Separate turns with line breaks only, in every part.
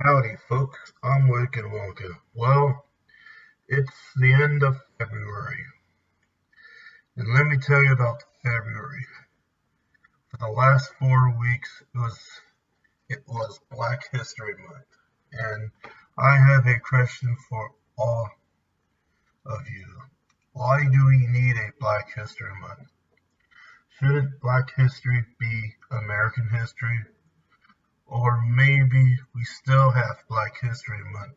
Howdy, folks. I'm Wick and Wonka. Well, it's the end of February, and let me tell you about February. For the last 4 weeks, it was Black History Month, and I have a question for all of you. Why do we need a Black History Month? Shouldn't Black history be American history? Or maybe we still have Black History Month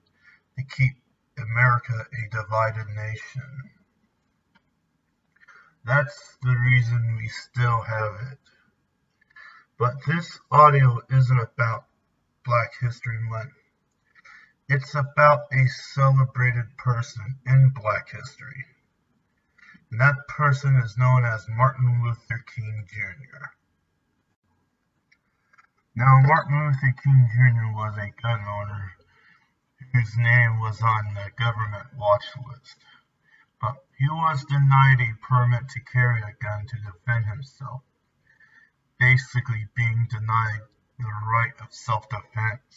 to keep America a divided nation. That's the reason we still have it. But this audio isn't about Black History Month. It's about a celebrated person in Black history. And that person is known as Martin Luther King Jr. Now, Martin Luther King Jr. was a gun owner whose name was on the government watch list. But he was denied a permit to carry a gun to defend himself, basically being denied the right of self-defense.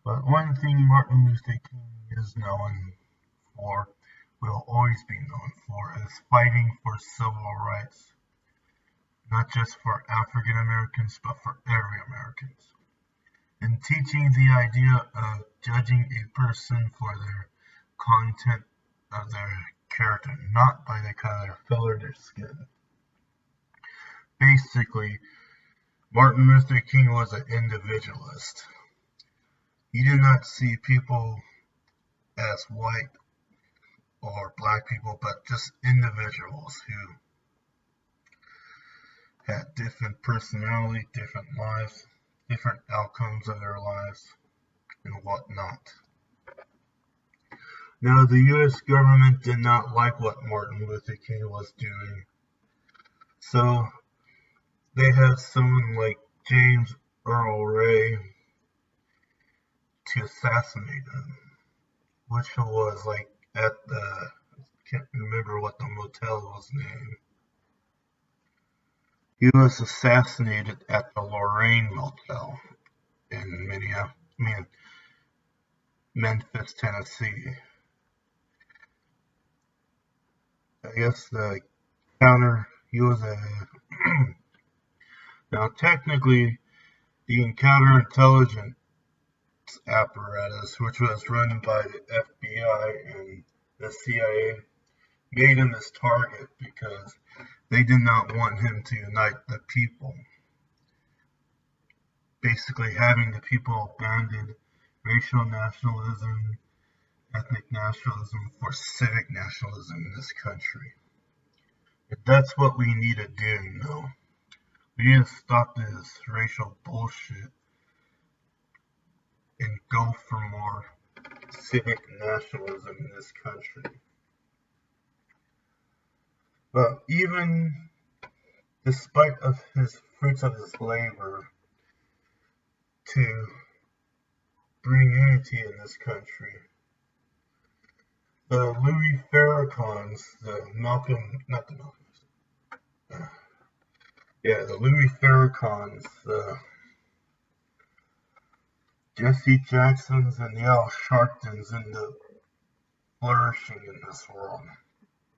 But one thing Martin Luther King is known for, will always be known for, is fighting for civil rights. Not just for African Americans, but for every Americans. And teaching the idea of judging a person for their content of their character, not by the color of their skin. Basically, Martin Luther King was an individualist. He did not see people as white or black people, but just individuals who had different personality, different lives, different outcomes of their lives, and whatnot. Now, the U.S. government did not like what Martin Luther King was doing, so they had someone like James Earl Ray to assassinate him, which was like at the, I can't remember what the motel was named. He was assassinated at the Lorraine Motel in Memphis, Tennessee. I guess he was a, now technically the counterintelligence apparatus, which was run by the FBI and the CIA, made him his target because they did not want him to unite the people. Basically having the people abandon racial nationalism, ethnic nationalism for civic nationalism in this country. And that's what we need to do now. We need to stop this racial bullshit and go for more civic nationalism in this country. But even despite of his fruits of his labor to bring unity in this country, the Louis Farrakhan's, the Louis Farrakhan's, the Jesse Jacksons and the Al Sharptons into flourishing in this world,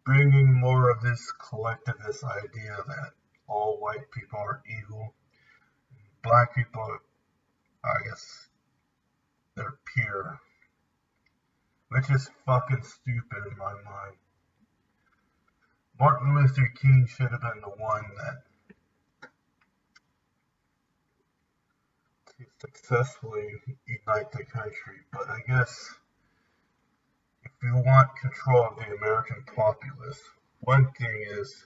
bringing more of this collectivist idea that all white people are evil, black people, I guess, they're pure, which is fucking stupid in my mind. Martin Luther King should have been the one that to successfully unite the country, but I guess if you want control of the American populace, one thing is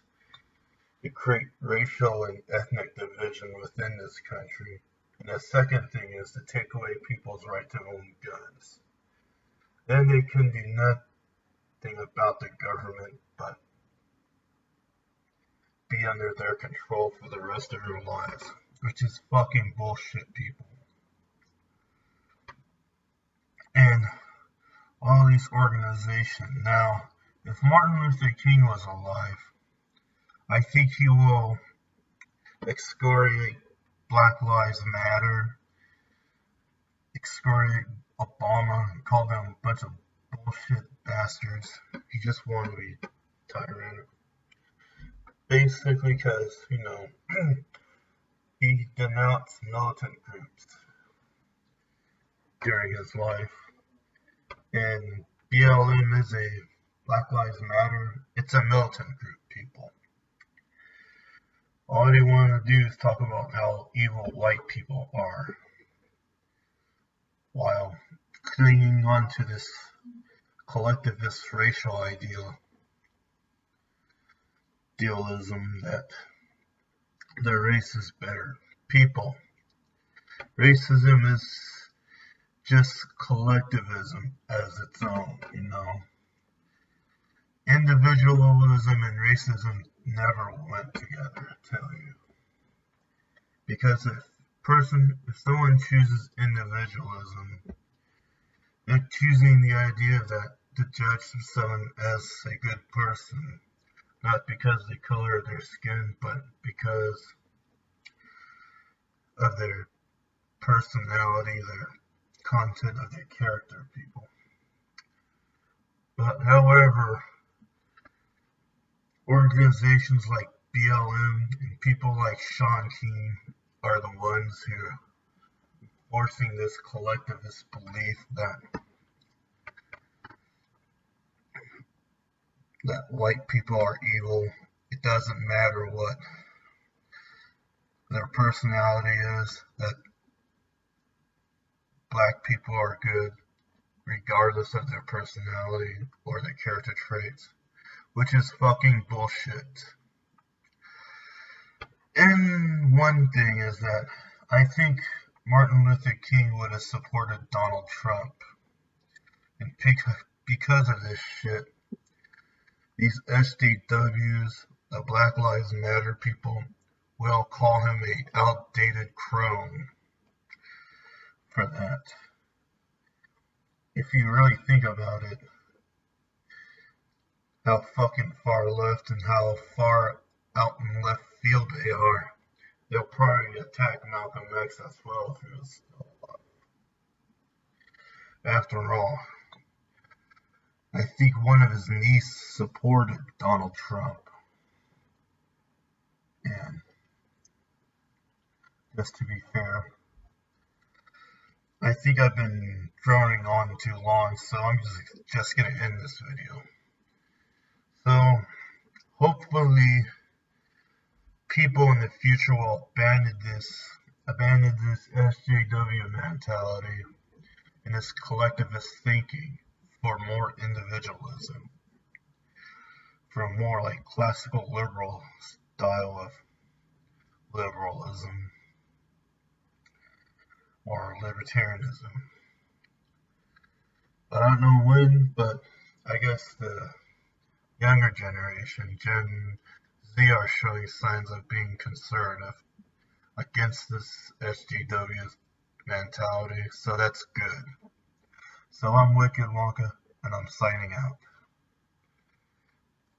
to create racial and ethnic division within this country, and the second thing is to take away people's right to own guns. Then they can do nothing about the government but be under their control for the rest of their lives, which is fucking bullshit, people. And all these organizations. Now, if Martin Luther King was alive, I think he will excoriate Black Lives Matter. excoriate Obama and call them a bunch of bullshit bastards. He just wanted to be tyrant. Basically because, he denounced militant groups during his life. And BLM is a Black Lives Matter. It's a militant group, people. All they want to do is talk about how evil white people are, while clinging on to this collectivist racial idealism that their race is better. People, racism is just collectivism as its own, Individualism and racism never went together, I tell you. Because if someone chooses individualism, they're choosing the idea that to judge someone as a good person, not because of the color of their skin, but because of their personality, their content of their character, people. But however, organizations like BLM and people like Sean King are the ones who are forcing this collectivist belief that white people are evil. It doesn't matter what their personality is, that black people are good regardless of their personality or their character traits, which is fucking bullshit. And one thing is that I think Martin Luther King would have supported Donald Trump. And because of this shit, these SJWs, the Black Lives Matter people, will call him a outdated crone for that. If you really think about it, how fucking far left and how far out in left field they are, they'll probably attack Malcolm X as well if he was still alive. After all, I think one of his nieces supported Donald Trump. And just to be fair, I think I've been droning on too long, so I'm just going to end this video. So, hopefully, people in the future will abandon this SJW mentality and this collectivist thinking for more individualism, for a more like classical liberal style of liberalism or libertarianism. But I don't know when, but I guess the younger generation, Gen Z, are showing signs of being conservative against this SJW mentality, so that's good. So I'm Wicked Wonka, and I'm signing out.